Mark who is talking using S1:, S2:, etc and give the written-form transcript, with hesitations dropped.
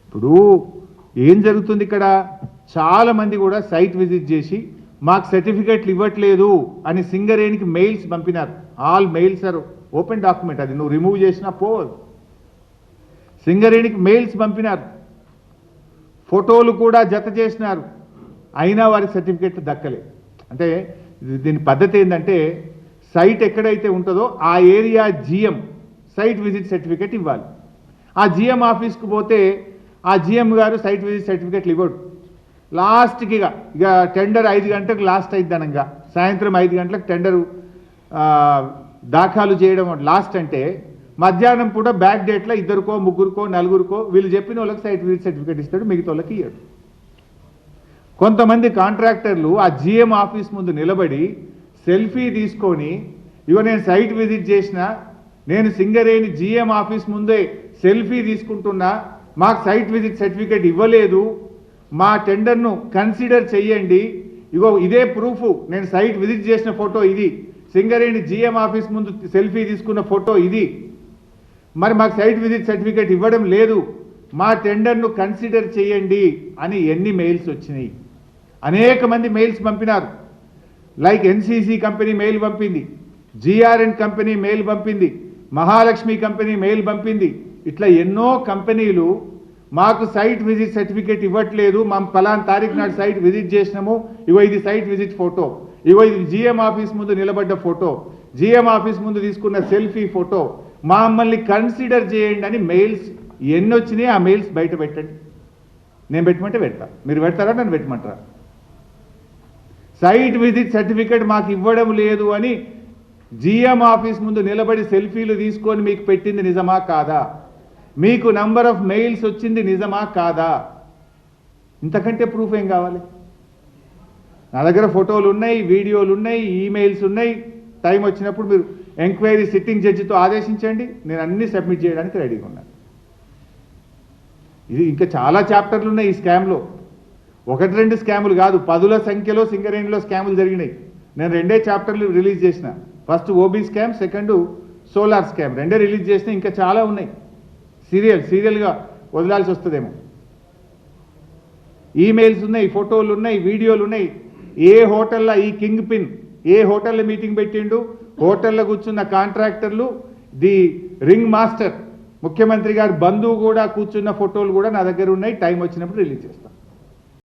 S1: ఇప్పుడు ఏం జరుగుతుంది ఇక్కడ? చాలా మంది కూడా సైట్ విజిట్ చేసి మాకు సర్టిఫికెట్లు ఇవ్వట్లేదు అని సింగరేణికి మెయిల్స్ పంపినారు. All mails are open document, అది నువ్వు రిమూవ్ చేసినా పోదు. సింగరేణికి మెయిల్స్ పంపినారు, ఫోటోలు కూడా జత చేసినారు, అయినా వారికి సర్టిఫికెట్లు దక్కలే. అంటే దీని పద్ధతి ఏంటంటే, సైట్ ఎక్కడైతే ఉంటుందో ఆ area GM site visit certificate ఇవ్వాలి. ఆ జిఎం ఆఫీస్కి పోతే ఆ జిఎం గారు సైట్ విజిట్ సర్టిఫికెట్లు ఇవ్వడు. లాస్ట్కి ఇక టెండర్ 5 గంటలకు లాస్ట్ అయిద్దనంగా, సాయంత్రం 5 గంటలకు టెండరు దాఖలు చేయడం లాస్ట్ అంటే, మధ్యాహ్నం పూట బ్యాక్ డేట్లో 2కో 3కో 4కో వీళ్ళు చెప్పిన వాళ్ళకి సైట్ విజిట్ సర్టిఫికెట్ ఇస్తాడు, మిగతా వాళ్ళకి ఇవ్వడు. కొంతమంది కాంట్రాక్టర్లు ఆ జిఎం ఆఫీస్ ముందు నిలబడి సెల్ఫీ తీసుకొని, ఇగో నేను సైట్ విజిట్ చేసిన, నేను సింగరేణి జిఎం ఆఫీస్ ముందే సెల్ఫీ తీసుకుంటున్నా, మాకు సైట్ విజిట్ సర్టిఫికెట్ ఇవ్వలేదు, మా టెండర్ను కన్సిడర్ చెయ్యండి, ఇగో ఇదే ప్రూఫ్, నేను సైట్ విజిట్ చేసిన ఫోటో ఇది, సింగరేణి జిఎం ఆఫీస్ ముందు సెల్ఫీ తీసుకున్న ఫోటో ఇది, మరి మాకు సైట్ విజిట్ సర్టిఫికెట్ ఇవ్వడం లేదు, మా టెండర్ను కన్సిడర్ చేయండి అని ఎన్ని మెయిల్స్ వచ్చినాయి? అనేక మంది మెయిల్స్ పంపినారు. లైక్ ఎన్సీసీ కంపెనీ మెయిల్ పంపింది, జిఆర్ఎన్ కంపెనీ మెయిల్ పంపింది, మహాలక్ష్మి కంపెనీ మెయిల్ పంపింది. ఇట్లా ఎన్నో కంపెనీలు మాకు సైట్ విజిట్ సర్టిఫికేట్ ఇవ్వట్లేదు, మేము ఫలానా తారీఖు నాడు సైట్ విజిట్ చేసినాము, ఇగో ఇది సైట్ విజిట్ ఫోటో, ఇగో ఇది జిఎం ఆఫీస్ ముందు నిలబడ్డ ఫోటో, జిఎం ఆఫీస్ ముందు తీసుకున్న సెల్ఫీ ఫోటో, మమ్మల్ని కన్సిడర్ చేయండి అని మెయిల్స్ ఎన్ని వచ్చినాయి? ఆ మెయిల్స్ బయట పెట్టండి. నేను పెట్టమంటే పెడతా, మీరు పెడతారా? నన్ను పెట్టమంటారా? సైట్ విజిట్ సర్టిఫికేట్ మాకు ఇవ్వడం లేదు అని జిఎం ఆఫీస్ ముందు నిలబడి సెల్ఫీలు తీసుకొని మీకు పెట్టింది నిజమా కాదా? మీకు నంబర్ ఆఫ్ మెయిల్స్ వచ్చింది నిజమా కాదా? ఇంతకంటే ప్రూఫ్ ఏం కావాలి? నా దగ్గర ఫోటోలు ఉన్నాయి, వీడియోలు ఉన్నాయి, ఈమెయిల్స్ ఉన్నాయి. టైం వచ్చినప్పుడు మీరు ఎంక్వైరీ సిట్టింగ్ జడ్జితో ఆదేశించండి, నేను అన్ని సబ్మిట్ చేయడానికి రెడీగా ఉన్నాను. ఇది ఇంకా చాలా చాప్టర్లు ఉన్నాయి ఈ స్కామ్లో. 1-2 స్కాములు కాదు, 10ల సంఖ్యలో సింగరేణిలో స్కాములు జరిగినాయి. నేను 2 చాప్టర్లు రిలీజ్ చేసిన. First OB scam, second solar scam, 2 release చేసిన. ఇంకా చాలా ఉన్నాయి. సీరియల్గా వదలాల్సి వస్తుందేమో. ఈమెయిల్స్ ఉన్నాయి, ఫోటోలు ఉన్నాయి, వీడియోలు ఉన్నాయి. ఏ హోటల్లో ఈ కింగ్ పిన్ ఏ హోటల్లో మీటింగ్ పెట్టిండు, హోటల్లో కూర్చున్న కాంట్రాక్టర్లు, ది రింగ్ మాస్టర్, ముఖ్యమంత్రి గారి బంధువు కూడా కూర్చున్న ఫోటోలు కూడా నా దగ్గర ఉన్నాయి. టైం వచ్చినప్పుడు రిలీజ్ చేస్తాను.